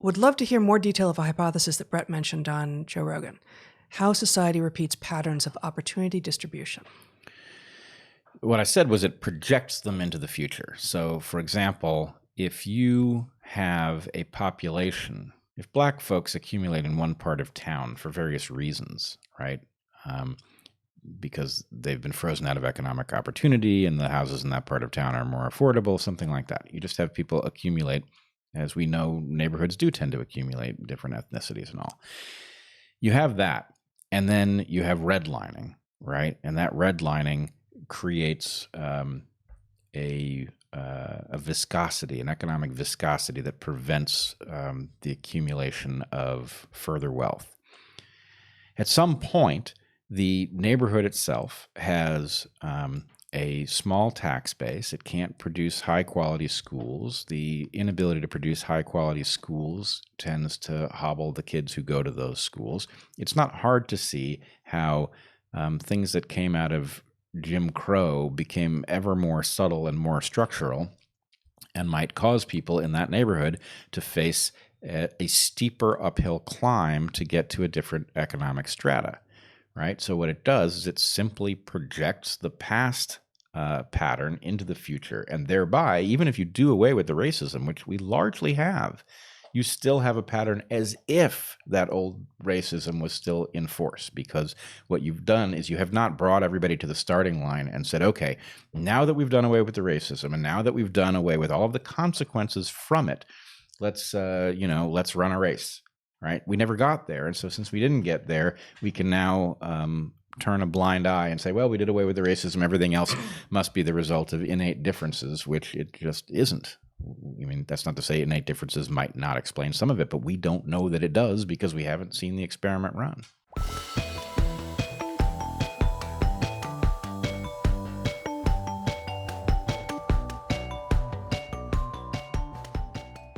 Would love to hear more detail of a hypothesis that Brett mentioned on Joe Rogan. How society repeats patterns of opportunity distribution. What I said was it projects them into the future. So, for example, if you have a population, if black folks accumulate in one part of town for various reasons, right? Because they've been frozen out of economic opportunity and the houses in that part of town are more affordable, something like that. You just have people accumulate. As we know, neighborhoods do tend to accumulate different ethnicities and all. You have that. And then you have redlining, right? And that redlining creates a viscosity, an economic viscosity that prevents the accumulation of further wealth. At some point, the neighborhood itself has a small tax base. It can't produce high-quality schools. The inability to produce high-quality schools tends to hobble the kids who go to those schools. It's not hard to see how things that came out of Jim Crow became ever more subtle and more structural and might cause people in that neighborhood to face a steeper uphill climb to get to a different economic strata, right? So what it does is it simply projects the past pattern into the future, and thereby, even if you do away with the racism, which we largely have, you still have a pattern as if that old racism was still in force, because what you've done is you have not brought everybody to the starting line and said, okay, now that we've done away with the racism and now that we've done away with all of the consequences from it, let's run a race, right? We never got there. And so since we didn't get there, we can now turn a blind eye and say, well, we did away with the racism. Everything else must be the result of innate differences, which it just isn't. I mean, that's not to say innate differences might not explain some of it, but we don't know that it does because we haven't seen the experiment run.